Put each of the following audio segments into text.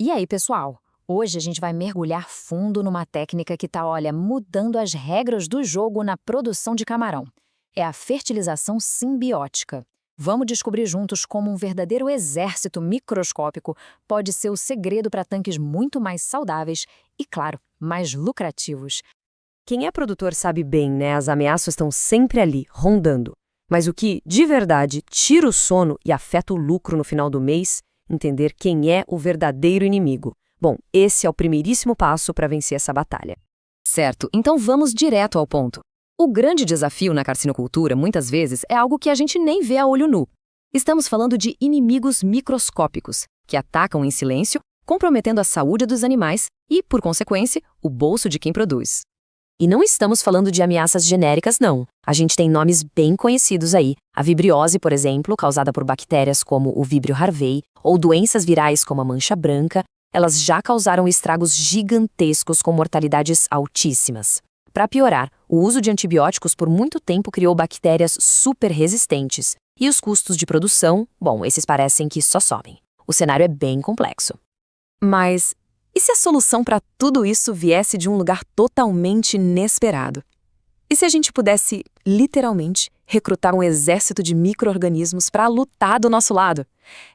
E aí, pessoal? Hoje a gente vai mergulhar fundo numa técnica que tá, olha, mudando as regras do jogo na produção de camarão. É a fertilização simbiótica. Vamos descobrir juntos como um verdadeiro exército microscópico pode ser o segredo para tanques muito mais saudáveis e, claro, mais lucrativos. Quem é produtor sabe bem, né? As ameaças estão sempre ali, rondando. Mas o que, de verdade, tira o sono e afeta o lucro no final do mês, entender quem é o verdadeiro inimigo. Bom, esse é o primeiríssimo passo para vencer essa batalha. Certo, então vamos direto ao ponto. O grande desafio na carcinocultura, muitas vezes, é algo que a gente nem vê a olho nu. Estamos falando de inimigos microscópicos, que atacam em silêncio, comprometendo a saúde dos animais e, por consequência, o bolso de quem produz. E não estamos falando de ameaças genéricas, não. A gente tem nomes bem conhecidos aí. A vibriose, por exemplo, causada por bactérias como o Vibrio harvey, ou doenças virais como a mancha branca, elas já causaram estragos gigantescos com mortalidades altíssimas. Para piorar, o uso de antibióticos por muito tempo criou bactérias super resistentes. E os custos de produção, bom, esses parecem que só sobem. O cenário é bem complexo. Mas e se a solução para tudo isso viesse de um lugar totalmente inesperado? E se a gente pudesse, literalmente, recrutar um exército de micro-organismos para lutar do nosso lado?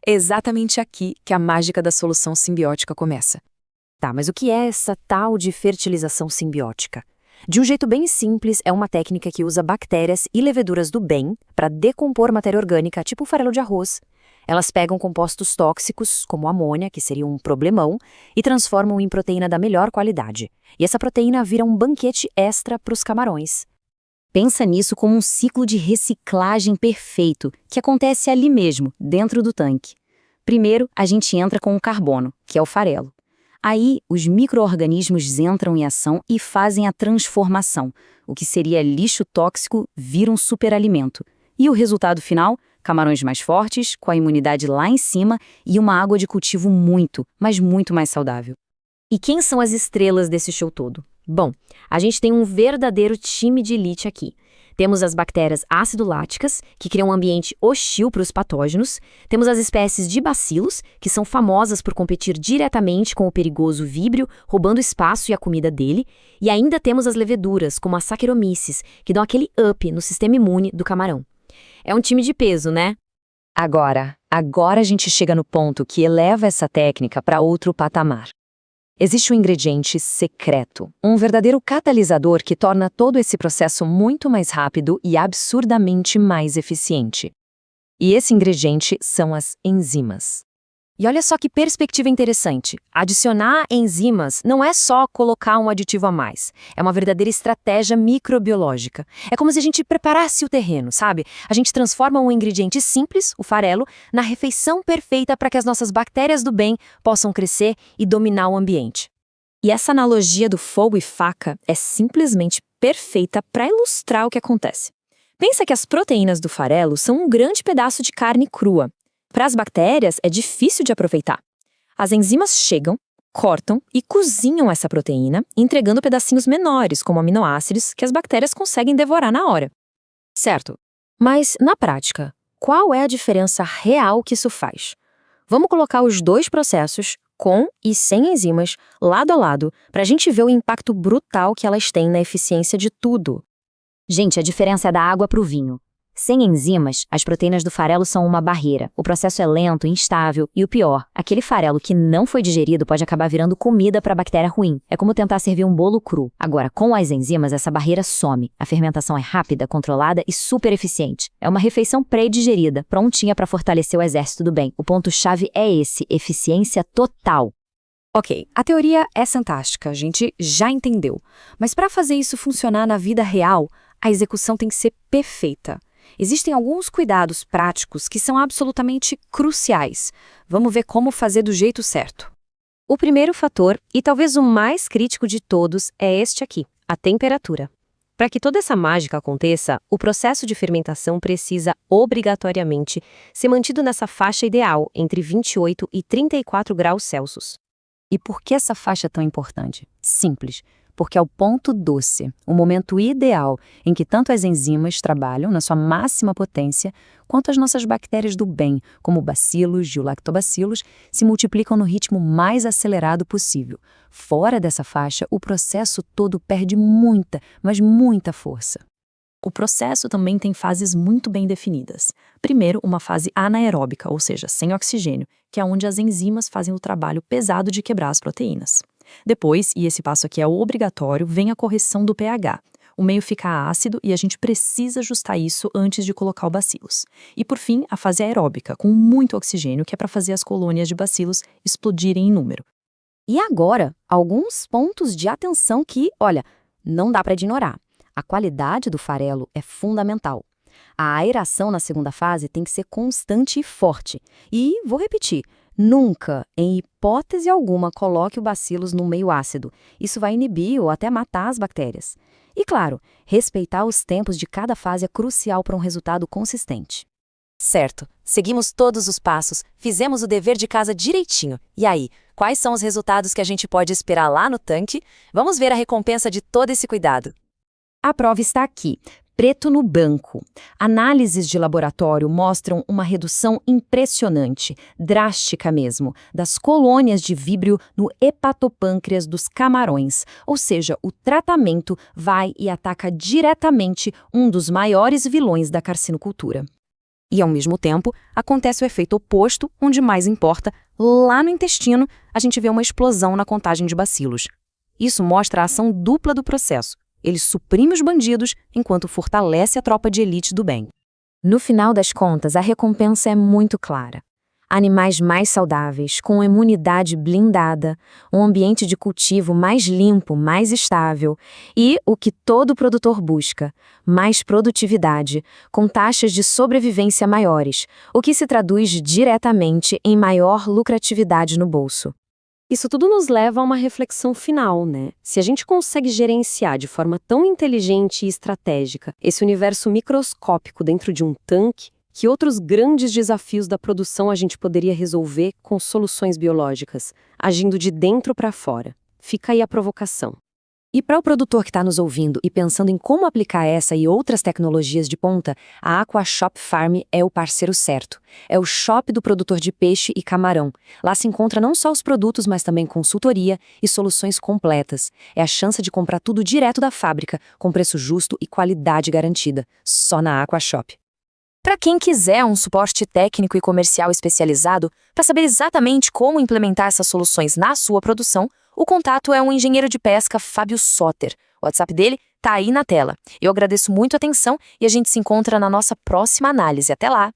É exatamente aqui que a mágica da solução simbiótica começa. Tá, mas o que é essa tal de fertilização simbiótica? De um jeito bem simples, é uma técnica que usa bactérias e leveduras do bem para decompor matéria orgânica, tipo farelo de arroz. Elas pegam compostos tóxicos, como amônia, que seria um problemão, e transformam em proteína da melhor qualidade. E essa proteína vira um banquete extra para os camarões. Pensa nisso como um ciclo de reciclagem perfeito, que acontece ali mesmo, dentro do tanque. Primeiro, a gente entra com o carbono, que é o farelo. Aí, os micro-organismos entram em ação e fazem a transformação. O que seria lixo tóxico vira um superalimento. E o resultado final? Camarões mais fortes, com a imunidade lá em cima e uma água de cultivo muito, mas muito mais saudável. E quem são as estrelas desse show todo? Bom, a gente tem um verdadeiro time de elite aqui. Temos as bactérias ácido-láticas, que criam um ambiente hostil para os patógenos. Temos as espécies de bacilos, que são famosas por competir diretamente com o perigoso víbrio, roubando espaço e a comida dele. E ainda temos as leveduras, como a Saccharomyces, que dão aquele up no sistema imune do camarão. É um time de peso, né? Agora a gente chega no ponto que eleva essa técnica para outro patamar. Existe um ingrediente secreto, um verdadeiro catalisador que torna todo esse processo muito mais rápido e absurdamente mais eficiente. E esse ingrediente são as enzimas. E olha só que perspectiva interessante. Adicionar enzimas não é só colocar um aditivo a mais. É uma verdadeira estratégia microbiológica. É como se a gente preparasse o terreno, sabe? A gente transforma um ingrediente simples, o farelo, na refeição perfeita para que as nossas bactérias do bem possam crescer e dominar o ambiente. E essa analogia do fogo e faca é simplesmente perfeita para ilustrar o que acontece. Pensa que as proteínas do farelo são um grande pedaço de carne crua. Para as bactérias, é difícil de aproveitar. As enzimas chegam, cortam e cozinham essa proteína, entregando pedacinhos menores, como aminoácidos, que as bactérias conseguem devorar na hora. Certo? Mas, na prática, qual é a diferença real que isso faz? Vamos colocar os dois processos, com e sem enzimas, lado a lado, para a gente ver o impacto brutal que elas têm na eficiência de tudo. Gente, a diferença é da água para o vinho. Sem enzimas, as proteínas do farelo são uma barreira. O processo é lento, instável e o pior, aquele farelo que não foi digerido pode acabar virando comida para a bactéria ruim. É como tentar servir um bolo cru. Agora, com as enzimas, essa barreira some. A fermentação é rápida, controlada e super eficiente. É uma refeição pré-digerida, prontinha para fortalecer o exército do bem. O ponto-chave é esse, eficiência total. Ok, a teoria é fantástica, a gente já entendeu. Mas para fazer isso funcionar na vida real, a execução tem que ser perfeita. Existem alguns cuidados práticos que são absolutamente cruciais. Vamos ver como fazer do jeito certo. O primeiro fator, e talvez o mais crítico de todos, é este aqui, a temperatura. Para que toda essa mágica aconteça, o processo de fermentação precisa, obrigatoriamente, ser mantido nessa faixa ideal, entre 28 e 34 graus Celsius. E por que essa faixa é tão importante? Simples. porque é o ponto doce, o momento ideal em que tanto as enzimas trabalham na sua máxima potência, quanto as nossas bactérias do bem, como bacilos e o lactobacilos, se multiplicam no ritmo mais acelerado possível. Fora dessa faixa, o processo todo perde muita, mas muita força. O processo também tem fases muito bem definidas. Primeiro, uma fase anaeróbica, ou seja, sem oxigênio, que é onde as enzimas fazem o trabalho pesado de quebrar as proteínas. Depois, e esse passo aqui é obrigatório, vem a correção do pH. O meio fica ácido e a gente precisa ajustar isso antes de colocar o bacilos. E por fim, a fase aeróbica, com muito oxigênio, que é para fazer as colônias de bacilos explodirem em número. E agora, alguns pontos de atenção que, olha, não dá para ignorar. A qualidade do farelo é fundamental. A aeração na segunda fase tem que ser constante e forte. E, vou repetir, nunca, em hipótese alguma, coloque o bacilos no meio ácido. Isso vai inibir ou até matar as bactérias. E, claro, respeitar os tempos de cada fase é crucial para um resultado consistente. Certo, seguimos todos os passos, fizemos o dever de casa direitinho. E aí, quais são os resultados que a gente pode esperar lá no tanque? Vamos ver a recompensa de todo esse cuidado. A prova está aqui, preto no branco. Análises de laboratório mostram uma redução impressionante, drástica mesmo, das colônias de víbrio no hepatopâncreas dos camarões. Ou seja, o tratamento vai e ataca diretamente um dos maiores vilões da carcinocultura. E, ao mesmo tempo, acontece o efeito oposto, onde mais importa, lá no intestino, a gente vê uma explosão na contagem de bacilos. Isso mostra a ação dupla do processo. Ele suprime os bandidos, enquanto fortalece a tropa de elite do bem. No final das contas, a recompensa é muito clara. Animais mais saudáveis, com imunidade blindada, um ambiente de cultivo mais limpo, mais estável e o que todo produtor busca, mais produtividade, com taxas de sobrevivência maiores, o que se traduz diretamente em maior lucratividade no bolso. Isso tudo nos leva a uma reflexão final, né? Se a gente consegue gerenciar de forma tão inteligente e estratégica esse universo microscópico dentro de um tanque, que outros grandes desafios da produção a gente poderia resolver com soluções biológicas, agindo de dentro para fora? Fica aí a provocação. E para o produtor que está nos ouvindo e pensando em como aplicar essa e outras tecnologias de ponta, a AquaShop Farm é o parceiro certo. É o shop do produtor de peixe e camarão. Lá se encontra não só os produtos, mas também consultoria e soluções completas. É a chance de comprar tudo direto da fábrica, com preço justo e qualidade garantida. Só na AquaShop. Para quem quiser um suporte técnico e comercial especializado, para saber exatamente como implementar essas soluções na sua produção, o contato é um engenheiro de pesca, Fábio Soter. O WhatsApp dele tá aí na tela. Eu agradeço muito a atenção e a gente se encontra na nossa próxima análise. Até lá!